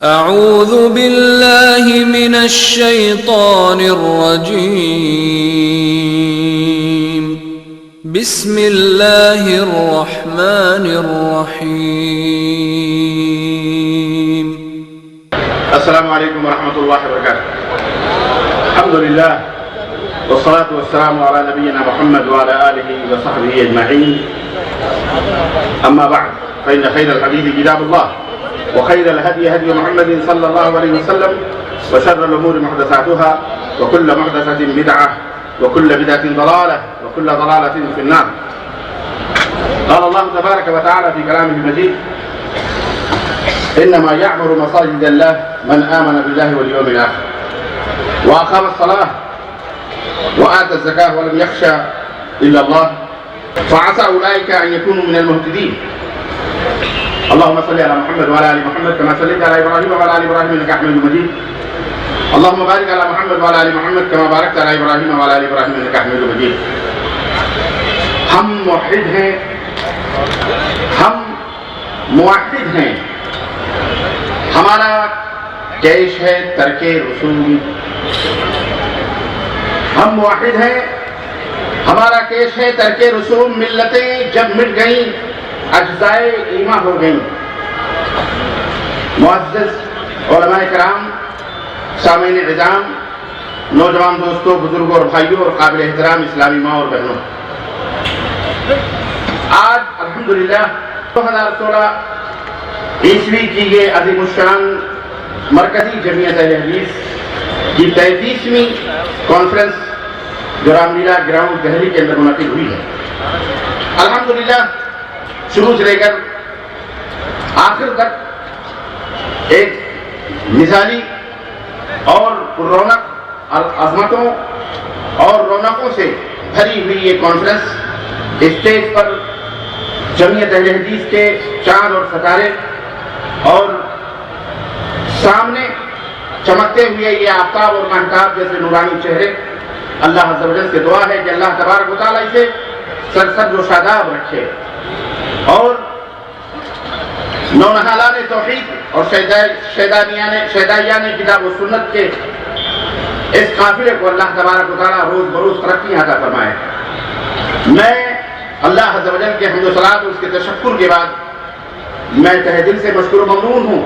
اعوذ باللہ من الشیطان الرجیم بسم اللہ الرحمن الرحیم السلام علیکم ورحمۃ اللہ وبرکاتہ. الحمدللہ والصلاة والسلام على نبینا محمد وعلى آلہ وصحبہ اجمعین. اما بعد فإن خیر الحدیث کتاب اللہ وخير الهدي هدي محمد صلى الله عليه وسلم وشر الأمور محدثاتها وكل محدثة بدعة وكل بدعة ضلالة وكل ضلالة في النار. قال الله تبارك وتعالى في كلامه المجيد: إنما يعمر مساجد الله من آمن بالله واليوم الآخر وأقام الصلاة وآتى الزكاة ولم يخشى إلا الله فعسى أولئك أن يكونوا من المهتدين. اللهم صل على محمد وعلى ال محمد كما صليت على ابراهيم وعلى ال ابراهيم انك حميد مجيد. اللهم بارك على محمد وعلى ال محمد كما باركت على ابراهيم وعلى ال ابراهيم انك حميد مجيد. ہم موحد ہیں، ہم موحد ہیں. ہمارا جیش ہے ترک رسوم. ہم موحد ہیں، ہمارا کیش ہے ترک رسوم. ملتیں جب مٹ گئیں اجزائے ایمہ ہو گئیں. معزز علماء کرام، سامعین عظام، نوجوان دوستوں، بزرگوں اور بھائیوں اور قابل احترام اسلامی ماں اور بہنوں، آج الحمدللہ 2016 عیسوی کی یہ عظیم الشان مرکزی جمعیت اہل حدیث کی 33ویں کانفرنس جو رام لیلا گراؤنڈ دہلی کے اندر منعقد ہوئی ہے. الحمدللہ شروع سے لے کر آخر تک ایک مثالی اور رونق عظمتوں اور رونقوں سے بھری ہوئی یہ کانفرنس. اسٹیج پر جمعیت اہل حدیث کے چاند اور ستارے اور سامنے چمکتے ہوئے یہ آفتاب اور مہتاب جیسے نورانی چہرے. اللہ عز و جل سے دعا ہے کہ اللہ تبارک و تعالیٰ اسے سرسبز و شاداب رکھے اور نونہالان توحید اور شیدائیان کتاب و سنت کے اس قافلے کو اللہ تبارک و تعالیٰ روز بروز ترقی عطا فرمائے. میں اللہ عز و جل کے حمد و صلات اور اس کے تشکر کے بعد میں تہ دل سے مشکور و ممنون ہوں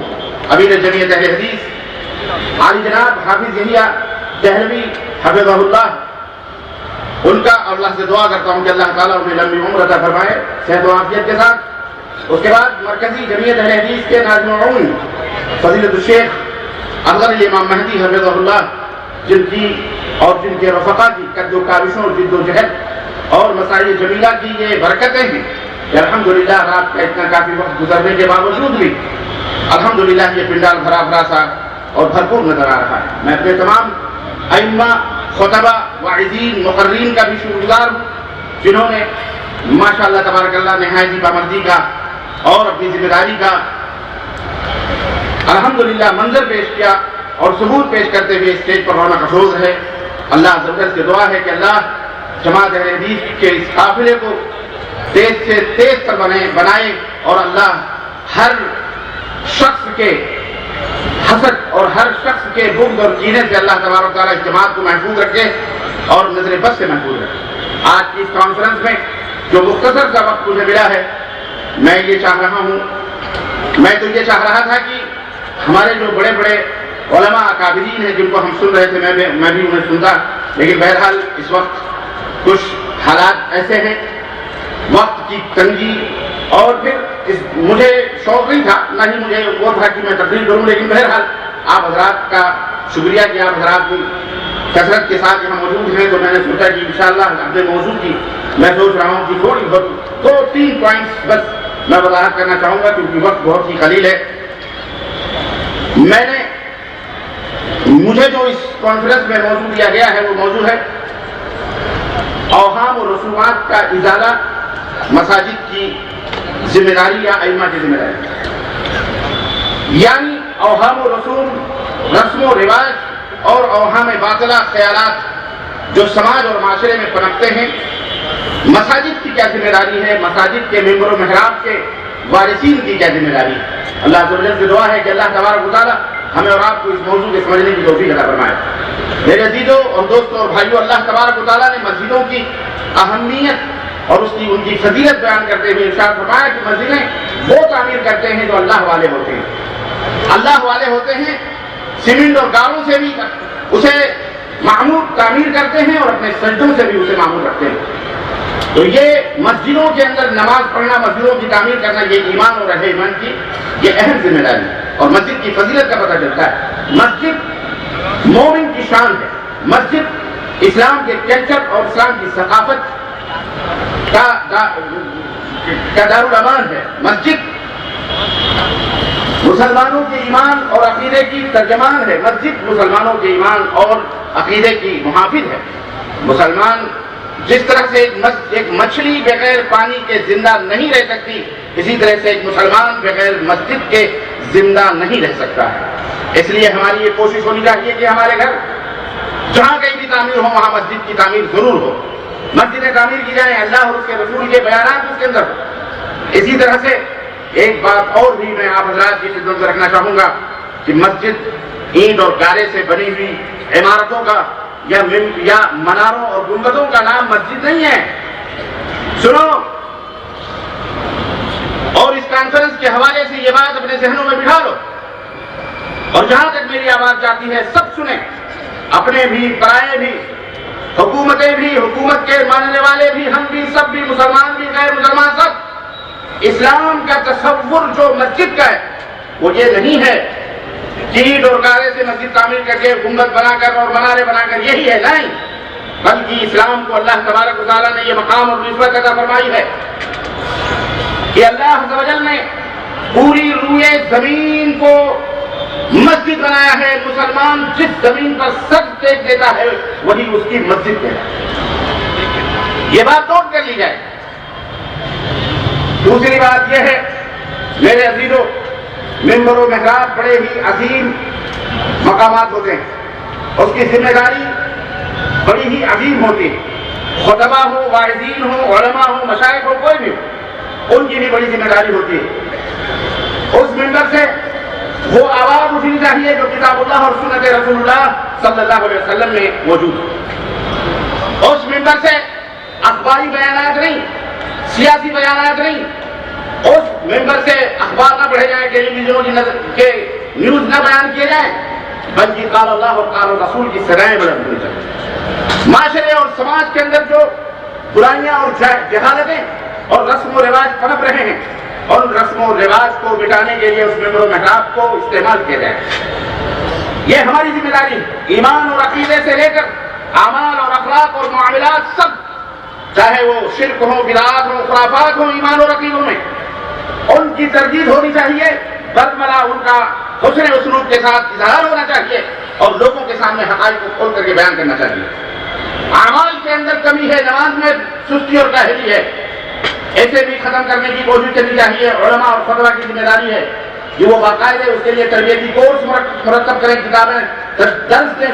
امیر جمعیت اہل حدیث عالی جناب حافظ یحییٰ دہلوی حفظہ اللہ، ان کا اللہ سے دعا کرتا ہوں کہ اللہ تعالیٰ انہیں لمبی عمر عطا فرمائے صحت و عافیت کے ساتھ. اس کے بعد مرکزی جمعیت اہل حدیث کے ناظم العون فضیلت الشیخ اصغر امام مہدی حفظہ اللہ، جن کی اور جن کے رفقا کی قد و کاوشوں اور جد و جہد اور مسائل جمیلہ کی یہ برکتیں ہیں کہ الحمدللہ رات کا اتنا کافی وقت گزرنے کے باوجود بھی الحمدللہ یہ پنڈال بھرا بھرا سا اور بھرپور نظر آ رہا ہے. میں اپنے تمام ائمہ، خطبہ، واعظین، مقررین کا بھی شکر گزار ہوں جنہوں نے ماشاءاللہ تبارک اللہ نہایت پابندی کا اور اپنی ذمہ داری کا الحمدللہ منظر پیش کیا اور ثبوت پیش کرتے ہوئے اسٹیج پر رونق افروز ہے. اللہ عز و جل سے دعا ہے کہ اللہ جماعت اہل حدیث کے اس قافلے کو تیز سے تیز تر بنائے اور اللہ ہر شخص کے حسد اور ہر شخص کے بغض اور کینے سے اللہ تبارک تعالیٰ اس جماعت کو محفوظ رکھے اور نظر بد سے محفوظ رکھے. آج کی اس کانفرنس میں جو مختصر سا وقت مجھے ملا ہے، میں یہ چاہ رہا ہوں، میں تو یہ چاہ رہا تھا کہ ہمارے جو بڑے بڑے علماء اکابرین ہیں جن کو ہم سن رہے تھے میں بھی انہیں سنتا، لیکن بہرحال اس وقت کچھ حالات ایسے ہیں، وقت کی تنگی اور پھر مجھے شوق نہیں تھا، نہ ہی مجھے وہ تھا کہ میں تقریر کروں، لیکن بہرحال آپ حضرات کا شکریہ کہ آپ حضرات کی کثرت کے ساتھ یہاں موجود ہیں، تو میں نے سوچا کہ انشاءاللہ اپنے موضوع کی میں سوچ رہا ہوں کہ تھوڑی بہت 2-3 پوائنٹس بس میں وضاحت کرنا چاہوں گا کیونکہ وقت بہت ہی قلیل ہے. مجھے جو اس کانفرنس میں موضوع دیا گیا ہے وہ موضوع ہے اوہام و رسومات کا ازالہ، مساجد کی ذمہ داری یا ائمہ کی ذمہ داری. یعنی اوہام و رسوم، رسم و رواج اور اوہام باطلہ خیالات جو سماج اور معاشرے میں پنپتے ہیں، مساجد کی کیا ذمہ داری ہے، مساجد کے ممبر و محراب کے وارثین کی کیا ذمہ داری ہے. اللہ عز و جل سے دعا ہے کہ اللہ تبارک و تعالیٰ ہمیں اور آپ کو اس موضوع کو سمجھنے کی توفیق عطا فرمائے۔ میرے عزیزوں اور دوستوں اور بھائیوں، اللہ تبارک و تعالیٰ نے مسجدوں کی اہمیت اور ان کی فضیلت بیان کرتے ہوئے ارشاد فرمایا کہ مسجدیں وہ تعمیر کرتے ہیں جو اللہ والے ہوتے ہیں۔ اللہ والے ہوتے ہیں، سیمنٹ اور گاروں سے بھی اسے معمور تعمیر کرتے ہیں اور اپنے سجدوں سے بھی اسے معمور رکھتے ہیں۔ تو یہ مسجدوں کے اندر نماز پڑھنا، مسجدوں کی تعمیر کرنا، یہ ایمان اور اہل ایمان کی یہ اہم ذمہ داری ہے اور مسجد کی فضیلت کا پتہ چلتا ہے۔ مسجد مومن کی شان ہے، مسجد اسلام کے کلچر اور اسلام کی ثقافت کا دارالامان ہے۔ مسجد مسلمانوں کے ایمان اور عقیدے کی ترجمان ہے، مسجد مسلمانوں کے ایمان اور عقیدے کی محافظ ہے۔ مسلمان جس طرح سے ایک مچھلی بغیر پانی کے زندہ نہیں رہ سکتی، اسی طرح سے ایک مسلمان بغیر مسجد کے زندہ نہیں رہ سکتا ہے۔ اس لیے ہماری یہ کوشش ہونی چاہیے کہ ہمارے گھر جہاں کہیں بھی تعمیر ہو وہاں مسجد کی تعمیر ضرور ہو، مسجدیں تعمیر کی جائیں، اللہ اور اس کے رسول کے بیانات اس کے اندر ہو۔ اسی طرح سے ایک بات اور بھی میں آپ حضرات کی خدمت میں رکھنا چاہوں گا کہ مسجد اینٹ اور گارے سے بنی ہوئی عمارتوں کا یا مناروں اور گنبدوں کا نام مسجد نہیں ہے۔ سنو، اور اس کانفرنس کے حوالے سے یہ بات اپنے ذہنوں میں بٹھا لو، اور جہاں تک میری آواز جاتی ہے سب سنیں، اپنے بھی پرائے بھی، حکومتیں بھی، حکومت کے ماننے والے بھی، ہم بھی، سب بھی، مسلمان بھی، غیر مسلمان سب۔ اسلام کا تصور جو مسجد کا ہے وہ یہ نہیں ہے کہ اینٹ اور گارے سے مسجد تعمیر کر کے گنبد بنا کر اور منارے بنا کر یہی ہے، نہیں، بلکہ اسلام کو اللہ تبارک و تعالیٰ نے یہ مقام اور نسبت عطا فرمائی ہے کہ اللہ عز و جل نے پوری روئے زمین کو مسجد بنایا ہے۔ مسلمان جس زمین پر سر ٹیک دیتا ہے وہی اس کی مسجد ہے۔ یہ بات نوٹ کر لی جائے۔ دوسری بات یہ ہے میرے عزیزوں، ممبر و محراب بڑے ہی عظیم مقامات ہوتے ہیں، اس کی ذمہ داری بڑی ہی عظیم ہوتی ہے۔ خطبہ ہو، واعظین ہو، علماء ہو، مشائخ ہو، کوئی بھی ہو، ان کی بھی بڑی ذمہ داری ہوتی ہے۔ اس ممبر سے وہ آواز اٹھنی چاہیے جو کتاب اللہ اور سنت رسول اللہ صلی اللہ علیہ وسلم میں موجود ہے۔ اس ممبر سے اخباری بیانات نہیں، سیاسی بیانات نہیں، اس ممبر سے اخبار نہ پڑھے جائیں، ٹیلی ویژنوں کے نیوز نہ بیان کیے جائیں، بلکہ قال اللہ اور قال رسول کی صدائیں بلند ہونی چاہیے۔ معاشرے اور سماج کے اندر جو برائیاں اور جہالتیں اور رسم و رواج پنپ رہے ہیں، اور ان رسم و رواج کو مٹانے کے لیے اس ممبر و محراب کو استعمال کیا جائے۔ یہ ہماری ذمہ داری ہے، ایمان اور عقیدے سے لے کر اعمال اور اخلاق اور معاملات سب، چاہے وہ شرک ہو، بدعات ہو، خرافات ہو، ایمان اور عقیدوں میں ان کی تردید ہونی چاہیے، برملا ان کا حسن اسلوب کے ساتھ اظہار ہونا چاہیے اور لوگوں کے سامنے حقائق کو کھول کر کے بیان کرنا چاہیے۔ اعمال کے اندر کمی ہے، نماز میں سستی اور کاہلی ہے، ایسے بھی ختم کرنے کی کوشش کرنی چاہیے۔ علماء اور فتویٰ کی ذمہ داری ہے کہ وہ باقاعدہ اس کے لیے تربیتی کورس مرتب کریں، کتابیں درس دیں،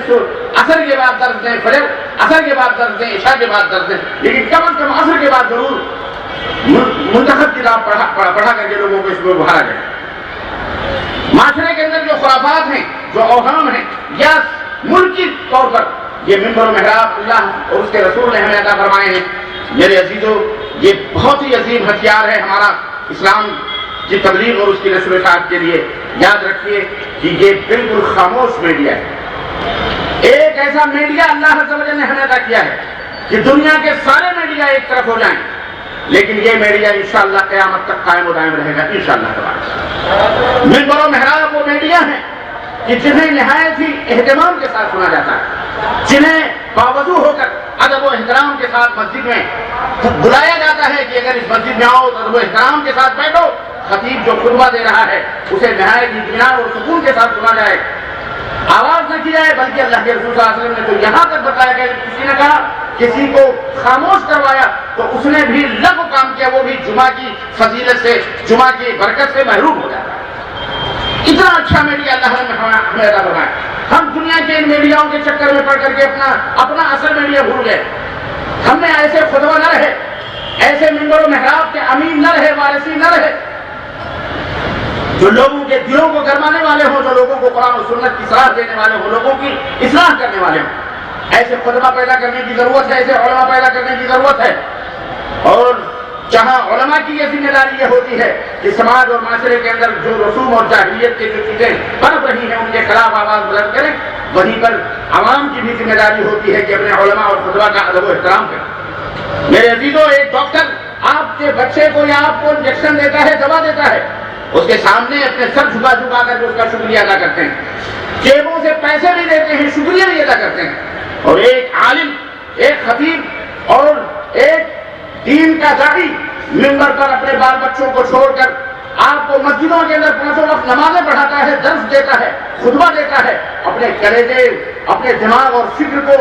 عصر کے بعد درس دیں، فجر عصر کے بعد درس دیں، عشاء کے بعد درس دیں، لیکن کم از کم عصر کے بعد ضرور منتخب کتاب پڑھا کر کے لوگوں کو اس میں ابھارا جائے۔ معاشرے کے اندر جو خرافات ہیں، جو اوہام ہیں، یا ملکی طور پر یہ ممبر و محراب اللہ اور اس کے رسول نے ہمیں عطا فرمائے ہیں۔ میرے عزیزوں، یہ بہت ہی عظیم ہتھیار ہے ہمارا اسلام کی تبلیغ اور اس کی نشر و اشاعت کے لیے۔ یاد رکھیے کہ یہ بالکل خاموش میڈیا ہے، ایک ایسا میڈیا اللہ عز و جل نے ہمیں عطا کیا ہے کہ دنیا کے سارے میڈیا ایک طرف ہو جائیں، لیکن یہ میڈیا انشاءاللہ قیامت تک قائم و دائم رہے گا انشاءاللہ تبارک۔ ممبر و محراب وہ میڈیا ہیں کہ جنہیں نہایت ہی اہتمام کے ساتھ سنا جاتا ہے، جنہیں باوضو ہو کر ادب و احترام کے ساتھ مسجد میں بلایا جاتا ہے کہ اگر اس مسجد میں آؤ تو ادب و احترام کے ساتھ بیٹھو، خطیب جو خطبہ دے رہا ہے اسے نہایت اطمینان اور سکون کے ساتھ سنا جائے، آواز نہ کی جائے، بلکہ اللہ کے رسول صلی اللہ علیہ وسلم نے تو یہاں تک بتایا کہ کسی نے کہا کسی کو خاموش کروایا تو اس نے بھی لغو کام کیا، وہ بھی جمعہ کی فضیلت سے، جمعہ کی برکت سے محروم ہو جاتا ہے۔ اتنا اچھا میڈیا اللہ نے ہمیں عطا فرمایا۔ ہم دنیا کے ان میڈیاؤں کے چکر میں پڑ کر کے اپنا اصل میڈیا بھول گئے۔ ہم میں ایسے خطبہ نہ رہے، ایسے ممبر و محراب کے امین نہ رہے، وارثین نہ رہے، جو لوگوں کے دلوں کو گرمانے والے ہوں، جو لوگوں کو قرآن و سنت کی صلاح دینے والے ہوں، لوگوں کی اصلاح کرنے والے ہوں۔ ایسے خطبہ پیدا کرنے کی ضرورت ہے، ایسے علماء پیدا کرنے کی ضرورت ہے۔ اور جہاں علماء کی یہ ذمہ داری یہ ہوتی ہے کہ سماج اور معاشرے کے اندر جو رسوم اور جاہلیت کے جو چیزیں پنپ رہی ہیں ان کے خلاف آواز بلند کریں، وہیں پر عوام کی بھی ذمہ داری ہوتی ہے کہ اپنے علماء اور خطبہ کا ادب و احترام کریں۔ میرے عزیزوں، ایک ڈاکٹر آپ کے بچے کو یا آپ کو انجیکشن دیتا ہے، دوا دیتا ہے، اس کے سامنے اپنے سر جھکا جھکا کر اس کا شکریہ ادا کرتے ہیں، جیبوں سے پیسے بھی دیتے ہیں، شکریہ بھی ادا کرتے ہیں۔ اور ایک عالم، ایک خطیب اور ایک دین کا داعی منبر پر اپنے بال بچوں کو چھوڑ کر آپ کو مسجدوں کے اندر 5 وقت نمازیں پڑھاتا ہے، درس دیتا ہے، خطبہ دیتا ہے، اپنے کلیجے، اپنے دماغ اور فکر کو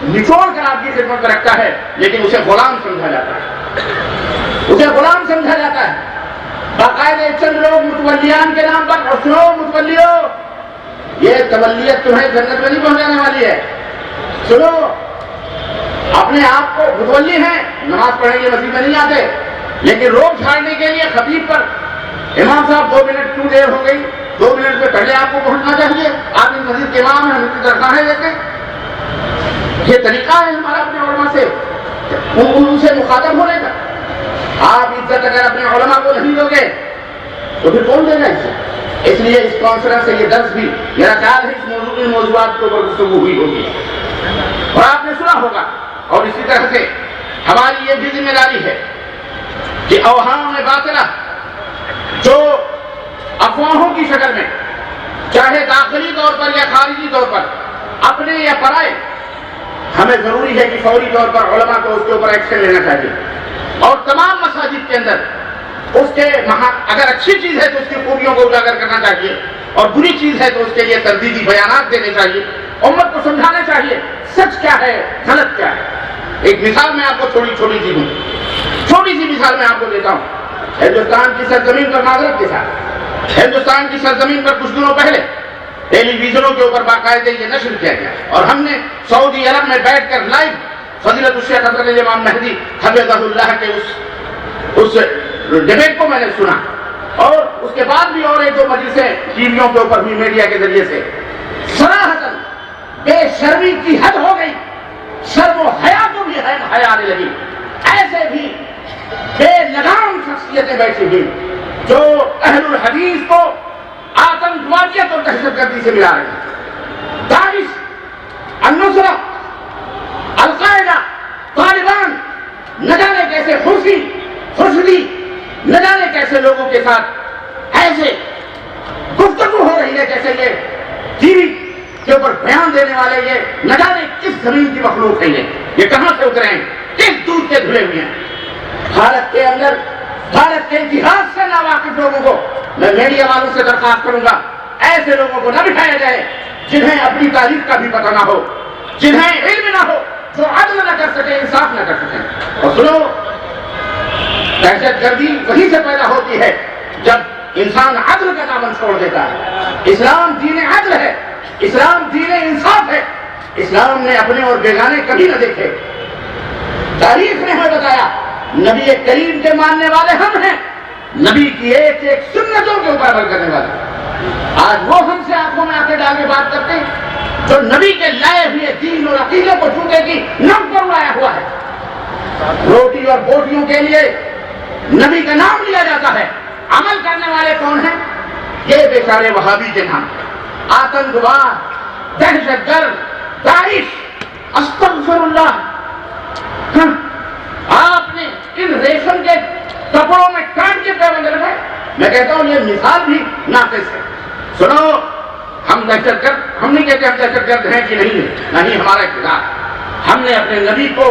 نچوڑ کر آپ کی خدمت میں رکھتا ہے، لیکن اسے غلام سمجھا جاتا ہے، اسے غلام سمجھا جاتا ہے۔ باقاعدہ چند لوگ متولیان کے نام پر، اور سنو متولیو، یہ تولیت تمہیں جنت میں نہیں پہنچانے والی ہے۔ سنو، اپنے آپ کو متولی ہیں، نماز پڑھنے کے مسجد میں نہیں آتے، لیکن روک چھاڑنے کے لیے خطیب پر امام صاحب 2 منٹ کیوں دیر ہو گئی، 2 منٹ سے پہلے آپ کو پہنچنا چاہیے، آپ اس مسجد کے امام ہیں، ہم کی درخواہیں دیتے ہیں۔ یہ طریقہ ہے ہمارا اپنے علماء سے ان سے مخاطب ہونے کا۔ آپ عزت اگر اپنے علماء کو نہیں دو گے تو پھر کون دے گا اسے؟ اس لیے اس کانفرنس سے یہ درس بھی میرا خیال ہے اس موضوعات کے اوپر گفتگو ہوئی ہوگی اور آپ نے سنا ہوگا۔ اور اسی طرح سے ہماری یہ بھی ذمہ داری ہے کہ اوہام باطلہ جو افواہوں کی شکل میں چاہے داخلی طور پر یا خارجی طور پر اپنے یا پرائے، ہمیں ضروری ہے کہ فوری طور پر علماء کو اس کے اوپر ایکشن لینا چاہیے، اور تمام مساجد کے اندر اس کے اگر اچھی چیز ہے تو اس کی خوبیوں کو اجاگر کرنا چاہیے، اور بری چیز ہے تو اس کے لیے تردیدی بیانات دینے چاہیے، امت کو سمجھانا چاہیے سچ کیا ہے، غلط کیا ہے۔ ایک مثال میں آپ کو چھوٹی سی دوں، چھوٹی سی مثال میں آپ کو دیتا ہوں۔ ہندوستان کی سرزمین پر معذرت کے ساتھ، ہندوستان کی سرزمین پر کچھ دنوں پہلے ٹیلی ویژنوں کے اوپر باقاعدہ یہ نشر کیا گیا، اور ہم نے سعودی عرب میں بیٹھ کر لائیو فضیلت الشیخ حضرت امام مہدی حفظہ اللہ کے اس ڈیبیٹ کو میں نے سنا، اور اس کے بعد بھی اور ایک دو مجلسیں ٹی ویوں کے اوپر بھی میڈیا کے ذریعے سے صراحتاً بے شرمی کی حد ہو گئی، شرم و حیا کو بھی حیا آنے لگی۔ ایسے بھی بے لگام شخصیتیں بیٹھی ہوئی جو اہل الحدیث کو آتنکواریت اور دہشت گردی سے ملا رہی ہیں۔ داعش، النصرہ، القاعدہ، طالبان، نہ جانے کیسے خورشیدی، نہ جانے کیسے لوگوں کے ساتھ ایسے گفتگو ہو رہی ہے جیسے یہ ٹی وی کے اوپر بیان دینے والے یہ نہ جانے کس زمین کی مخلوق ہے، یہ کہاں سے اترے ہیں، کس دودھ کے دھلے ہوئے ہیں۔ بھارت کے اندر بھارت کے اتہاس سے ناواقف لوگوں کو میں میڈیا والوں سے درخواست کروں گا، ایسے لوگوں کو نہ بٹھایا جائے جنہیں اپنی تاریخ کا بھی پتہ نہ ہو، جنہیں علم نہ ہو، جو عدل نہ کر سکے، انصاف نہ کر سکے۔ اور سنو، دہشت گردی وہیں سے پیدا ہوتی ہے جب انسان عدل کا دامن چھوڑ دیتا ہے۔ اسلام دین عدل ہے، اسلام دین انصاف ہے، اسلام نے اپنے اور بیگانے کبھی نہ دیکھے۔ تاریخ نے ہمیں بتایا نبی کریم کے ماننے والے ہم ہیں، نبی کی ایک ایک سنتوں کے اوپر عمل کرنے والے۔ آج وہ ہم سے آنکھوں میں آنکھیں ڈال کے بات کرتے ہیں جو نبی کے لائے ہوئے دین اور عقیدے کو جھوٹے کی نم پر اڑایا ہوا ہے۔ روٹی اور بوٹیوں کے لیے نبی کا نام لیا جاتا ہے، عمل کرنے والے کون ہیں؟ یہ بیچارے وہابی کے نام، آتنکواد، دہشت گرد، داعش، استغفر اللہ۔ آپ نے ان ریشم کے کپڑوں میں کان کے پیبند رکھے۔ میں کہتا ہوں یہ مثال بھی ناقص ہے۔ سنو، ہم دہشت گرد، ہم نہیں کہتے ہم دہشت گرد ہیں کہ نہیں ہے، نہیں ہمارا اقتدار، ہم نے اپنے نبی کو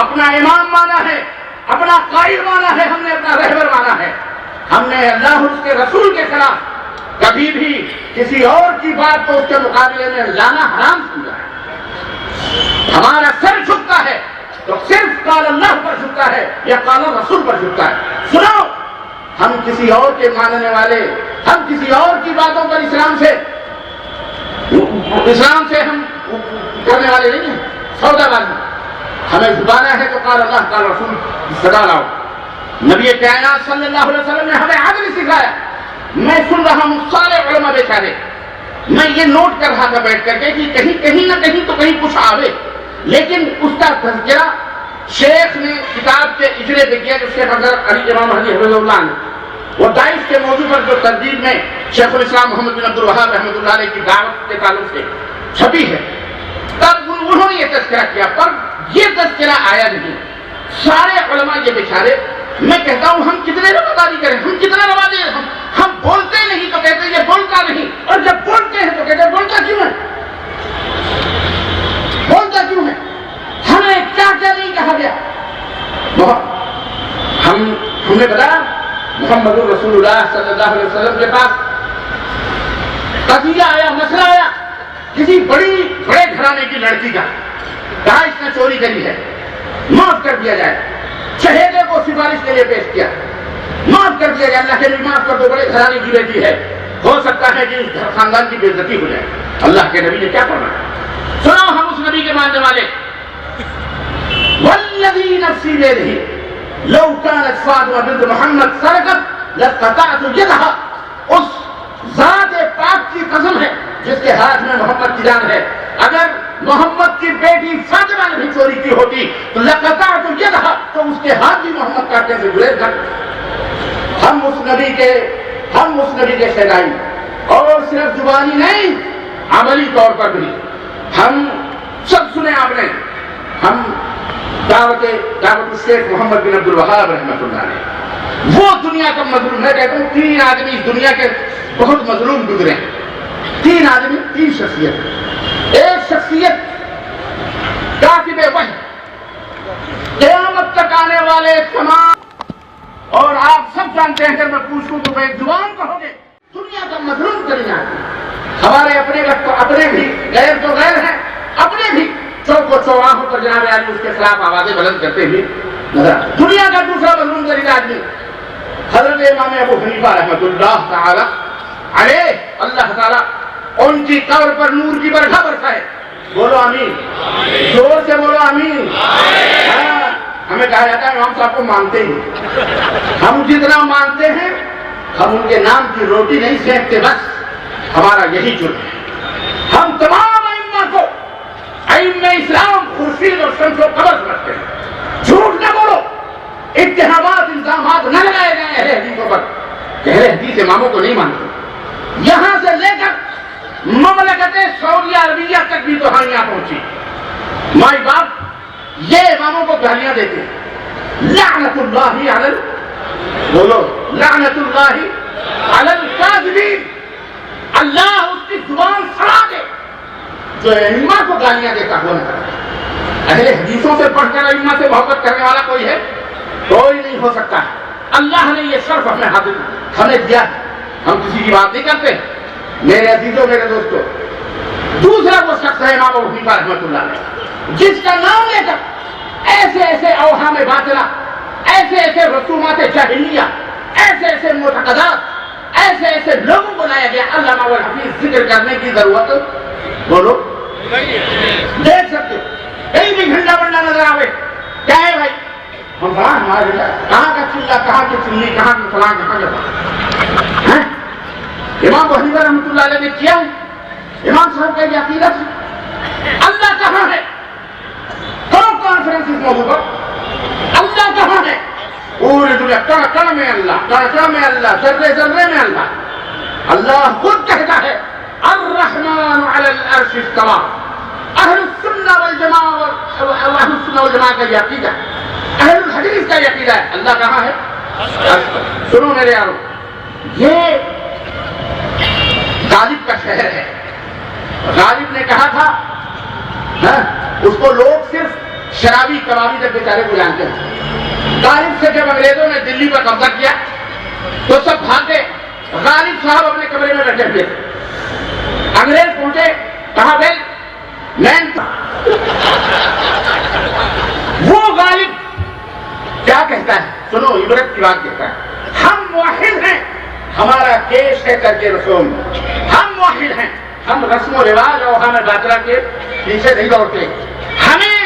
اپنا امام مانا ہے، اپنا قائد مانا ہے، ہم نے اپنا رہبر مانا ہے۔ ہم نے اللہ اور اس کے رسول کے خلاف کبھی بھی کسی اور کی بات کو اس کے مقابلے میں لانا حرام سمجھا ہے۔ ہمارا سر جھکتا ہے تو صرف قال اللہ پر جھکتا ہے یا قال رسول پر جھکتا ہے۔ سنو، ہم کسی اور کے ماننے والے، ہم کسی اور کی باتوں پر اسلام سے ہم کرنے والے نہیں ہیں، سودا بازی۔ ہمیں زبانہ ہے تو قال اللہ قال رسول صدا لاؤ۔ نبی کائنات صلی اللہ علیہ وسلم نے ہمیں عدل سکھایا، میں سن رہا ہوں سارے علماء بیچارے، میں یہ نوٹ کر رہا تھا بیٹھ کر کے کہ کہیں نہ کہیں تو کہیں کچھ آوے، لیکن اس کا تذکرہ شیخ نے کتاب کے اجرے پہ کیا جو شیخ علی امام علی حفظ اللہ نے، وہ داعش کے موضوع پر جو ترجیح میں شیخ الاسلام محمد بن عبد الوہاب رحمۃ اللہ علیہ کی دعوت کے تعلق سے چھپی ہے، تب انہوں نے یہ تذکرہ کیا، پر یہ تذکرہ آیا نہیں۔ سارے علماء یہ بیچارے، میں کہتا ہوں ہم کتنے رواداری کریں، ہم کتنا روا دیں، ہم بولتے نہیں تو کہتے ہیں یہ بولتا نہیں، اور جب بولتے ہیں تو کہتے ہیں بولتا کیوں ہے، بولتا کیوں ہے، ہمیں کیا کیا نہیں کہا گیا۔ ہم نے بتایا محمد رسول اللہ صلی اللہ علیہ وسلم کے پاس قضیہ آیا، مسئلہ آیا کسی بڑے گھرانے کی لڑکی کا، کہا اس نے چوری کری ہے، معاف کر دیا جائے، شہیدے کو سفارش کے لیے پیش کیا، معاف کر دیا جائے، اللہ کے لیے معاف کر دو، بڑے گھرانے کی بیٹی ہے، ہو سکتا ہے کہ اس خاندان کی بے عزتی ہو جائے۔ اللہ کے نبی نے کیا فرمایا؟ سنو ہم اس نبی کے ماننے والے، والذی نفسی بیدہ لو کانت فاطمہ بنت محمد سرقت لقطعت یدہا، اس ذات پاک کی قسم ہے جس کے ہاتھ میں محمد کی جان ہے، اگر محمد کی بیٹی فاطمہ نے بھی چوری کی ہوتی تو لقطعت یدہا، تو اس کے ہاتھ بھی محمد کاٹنے سے گریز کرتے۔ ہم اس نبی کے شیدائی، اور صرف زبانی نہیں عملی طور پر بھی، ہم سب سنے آپ نے، ہم دعوت الشیخ محمد بن عبد الوہاب رحمۃ اللہ علیہ، وہ دنیا کا مظلوم، میں کہتا ہوں 3 آدمی اس دنیا کے بہت مظلوم گزرے ہیں، 3 آدمی 3 شخصیت، ایک شخصیت کاتب وحی، قیامت تک آنے والے تمام، اور آپ سب جانتے ہیں اگر میں پوچھوں تو میں ایک زبان کہو گے، دنیا کا مظلوم ترین آدمی، ہمارے اپنے بھی غیر تو غیر ہیں، اپنے بھی چوک و چوراہوں پر جناب علی اس کے خلاف آوازیں بلند کرتے ہوئے نظر آتے۔ دنیا کا دوسرا مظلوم ترین آدمی حضرت امام ابو حنیفہ رحمۃ اللہ تعالی علیہ، اللہ تعالیٰ ان کی قبر پر نور کی برکھا برسائے، بولو آمین، زور سے بولو آمین۔ ہمیں کہا جاتا ہے امام صاحب کو مانتے ہی، ہم جتنا مانتے ہیں ہم ان کے نام کی روٹی نہیں سینکتے، بس ہمارا یہی جرم ہے۔ ہم تمام ائمہ کو، ائمہ اسلام خورشید اور شمس و قمر سمجھتے ہیں، جھوٹ نہ بولو، اتہامات الزامات نہ لگائے گئے اہل حدیثوں پر کہ اہل حدیث اماموں کو نہیں مانتے۔ یہاں سے لے کر مملکت سعودیہ عربیہ تک بھی کہانیاں پہنچی، مائی باپ یہ اماموں کو گالیاں دیتے ہیں، لعنت اللہ علی، بولو لعنت اللہ علی الکاذبین، اللہ اس کی زبان سڑا دے جو ائمہ کو گالیاں دیتا ہوا نظر آئے۔ اہل حدیثوں سے پڑھ کر ائمہ سے محبت کرنے والا کوئی ہے؟ کوئی نہیں ہو سکتا ہے۔ اللہ نے یہ شرف ہمیں دیا، ہم کسی کی بات نہیں کرتے۔ میرے عزیزوں، میرے دوستوں، دوسرا وہ شخص ہے امام ابو حنیفہ رحمۃ اللہ علیہ، جس کا نام لے کر ایسے ایسے اوہام باطلہ، ایسے ایسے رسومات جاہلیہ، ایسے ایسے معتقدات، ایسے ایسے لوگوں کو لایا گیا۔ علامہ والحفیظ ذکر کرنے کی ضرورت بولو دیکھ سکتے ہو، کہیں بھی گھنٹا بنڈا نظر آوے، کیا ہے بھائی ہم فلاں ہمارے کہاں کا چلہ، کہاں کی چلنی، کہاں کی فلاں، کہاں کا امام ابو حنیفہ رحمۃ اللہ علیہ نے کیا ہے۔ امام صاحب کا یہ عقیدہ تھا، اللہ کہاں ہے؟ کرو کانفرنس اس موضوع پر، اللہ کہاں ہے؟ پوری دنیا کڑ کڑ میں اللہ، کڑ کڑ میں اللہ، ذرے ذرے میں اللہ۔ اللہ خود کہتا ہے الرحمن علی العرش استوى۔ اہل السنہ والجماعہ کا یہ عقیدہ، اہل الحدیث کا یہ عقیدہ ہے۔ اللہ کہاں ہے؟ سنو میرے یارو، یہ غالب کا شہر ہے۔ غالب نے کہا تھا، اس کو لوگ صرف شرابی کبابی تک بیچارے کو جانتے ہیں۔ غالب سے جب انگریزوں نے دلی پر قبضہ کیا تو سب بھاگے، غالب صاحب اپنے کمرے میں بیٹھے ہوئے تھے۔ انگریز پہنچے، کہا ویل مین، وہ غالب کیا کہتا ہے؟ سنو، عبرت کی بات کہتا ہے، ہم موحد ہیں، ہمارا کیش ہے کر کے رسوم، ہم موحد ہیں، ہم رسم و رواج اور ہمیں باطلہ کے پیچھے نہیں دوڑتے، ہمیں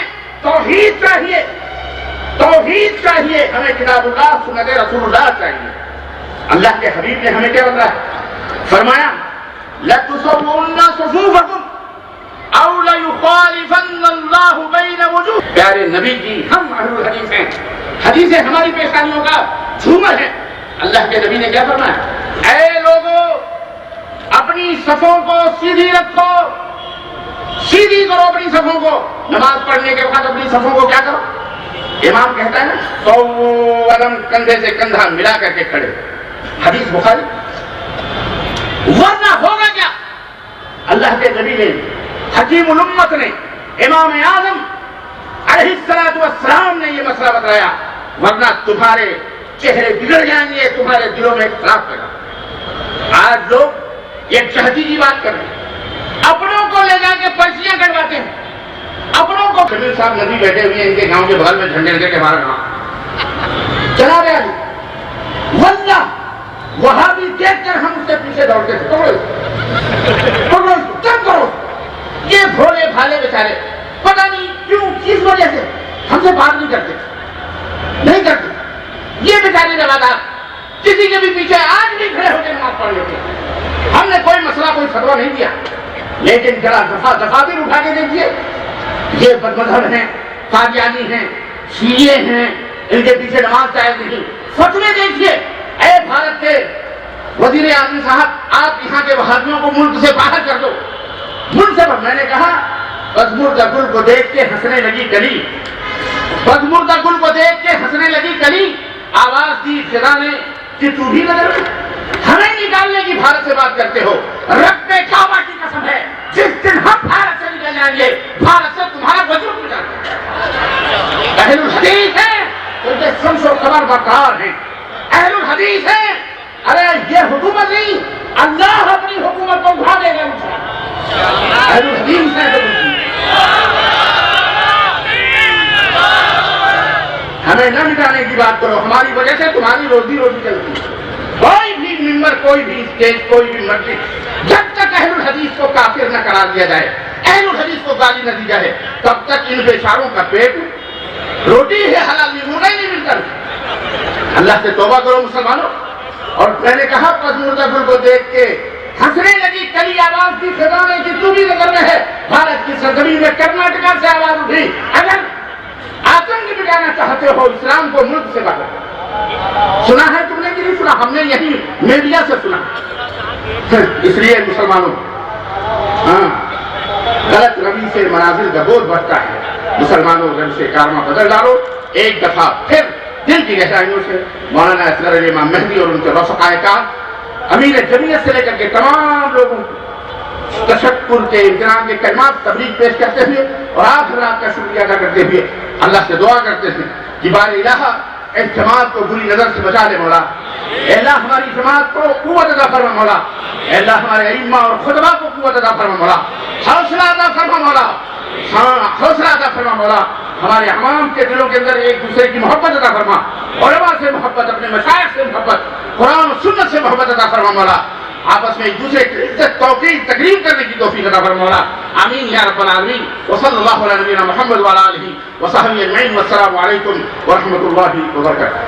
توحید چاہیے، توحید چاہیے، ہمیں کتاب اللہ سنت رسول اللہ چاہیے۔ اللہ کے حبیب نے ہمیں کیا بتایا؟ فرمایا لَتُسَوُّنَّ صُفُوفَكُمْ أَوْ لَيُخَالِفَنَّ اللَّهُ بَيْنَ وُجُوهِكُمْ۔ پیارے نبی جی، ہم اہل الحدیث ہیں، حدیثیں ہماری پیشانیوں کا جھومر ہے۔ اللہ کے نبی نے کیا فرمایا؟ اے لوگوں، اپنی صفوں کو سیدھی رکھو، سیدھی کرو اپنی صفوں کو۔ نماز پڑھنے کے بعد اپنی صفوں کو کیا کرو؟ امام کہتا ہے نا سوّدم، کندھے سے کندھا ملا کر کے کھڑے۔ حدیث بخاری۔ ورنہ ہوگا کیا؟ اللہ کے نبی نے، حکیم الامت نے، امام اعظم علیہ الصلوۃ والسلام نے یہ مسئلہ بتایا، ورنہ تمہارے چہرے بگڑ جائیں گے، تمہارے دلوں میں اختلاف پیدا۔ آج لوگ ایک جہتی کی بات کر رہے ہیں، اپنوں کو لے جا کے پرچیاں کٹواتے ہیں، اپنوں کو۔ کبیر صاحب ندی بیٹھے ہوئے ہیں، ان کے گاؤں کے بغل میں جھنڈے لگے کے ہمارا گاؤں چلا گیا جی، واللہ وہاں بھی دیکھ کر ہم اس کے پیچھے دوڑتے تھے، پکڑو تم کرو۔ یہ بھولے بھالے بیچارے پتہ نہیں کیوں، کس وجہ سے ہم سے بات نہیں کرتے، نہیں کرتے۔ یہ بیچارے روادار کسی کے بھی پیچھے آج بھی کھڑے ہو کے نماز پڑھ لیتے ہیں۔ ہم نے کوئی مسئلہ، کوئی فتویٰ نہیں دیا، لیکن ذرا دفاتر اٹھا کے دیکھیے، یہ بد مذہب ہیں، قادیانی ہیں، شیعہ ہیں، ان کے پیچھے نماز جائز نہیں۔ فتوے دیکھیے، اے بھارت کے وزیر اعظم صاحب، آپ یہاں کے وہابیوں کو ملک سے باہر کر دو، ملک سے۔ میں نے کہا بزمردہ گل کو دیکھ کے ہنسنے لگی کلی، بزمردہ گل کو دیکھ کے ہنسنے لگی کلی، آواز دی خدا نے کہ تو بھی نظر میں ہمیں نکالنے کی بھارت سے بات کرتے ہو۔ رب کعبہ کی قسم ہے، جس دن ہم بھارت سے نکل جائیں گے، بھارت سے تمہارا وجود اٹھ جاتا ہے۔ اہل الحدیث ہیں، ان کے شمس و قمر برقرار ہیں، اہل الحدیث ہیں۔ ارے یہ حکومت نہیں، اللہ اپنی حکومت کو اٹھا دے گا انشاءاللہ۔ اہل الحدیث ہیں۔ ہمیں نہ مٹانے کی بات کرو، ہماری وجہ سے تمہاری روزی چلتی ہے۔ کوئی بھی ممبر، کوئی بھی اسٹیج، کوئی بھی مسجد، جب تک اہل الحدیث کو کافر نہ قرار دیا جائے، اہل الحدیث کو گالی نہ دی جائے، تب تک ان بیچاروں کا پیٹ روٹی ہے، حلال مرغا ہی نہیں ملتا۔ اللہ سے توبہ کرو مسلمانوں۔ اور میں نے کہا بزمردہ گل کو دیکھ کے ہنسنے لگی کلی، آواز کی خدا نے کہ تو بھی نظر میں ہے۔ بھارت کی سرزمین میں کرناٹکا سے آواز اٹھی، اگر آتنک مٹانا چاہتے ہو اسلام کو ملک سے باہر۔ سنا ہے تم نے کہ نہیں سنا؟ ہم نے یہی میڈیا سے سنا۔ اس لیے مسلمانوں، غلط روی سے منازل کا بوجھ بڑھتا ہے۔ مسلمانوں رنگ سے کارواں بدل ڈالو، ایک دفعہ پھر دل کی گہرائیوں سے مولانا اصغر علی امام مہدی اور ان کے رفقائے کا، امیر جمعیت سے لے کر کے تمام لوگوں کو تشکر کے، امتنان کے کلمات تبلیغ پیش کرتے ہوئے اور آپ حضرات کا شکریہ ادا کرتے ہوئے اللہ سے دعا کرتے ہیں کہ بار الہ اس جماعت کو بری نظر سے بچا لے مولا۔ اے اللہ ہماری جماعت کو قوت عطا فرما مولا۔ اے اللہ ہمارے ائمہ اور خطبہ کو قوت عطا فرما مولا، حوصلہ عطا فرما مولا، حوصلہ عطا فرما مولا۔ ہمارے عوام کے دلوں کے اندر ایک دوسرے کی محبت عطا فرما، علماء سے محبت، اپنے مشائخ سے محبت، قرآن و سنت سے محبت عطا فرما مولا۔ آپس میں ایک دوسرے کی عزت، توقیر، تقریب کرنے کی توفیق عطا فرما مولا۔ آمین یا رب العالمین۔ وصلی اللہ علی نبینا محمد وعلی آلہ وصحبہ اجمعین۔ والسلام علیکم ورحمۃ اللہ وبرکاتہ۔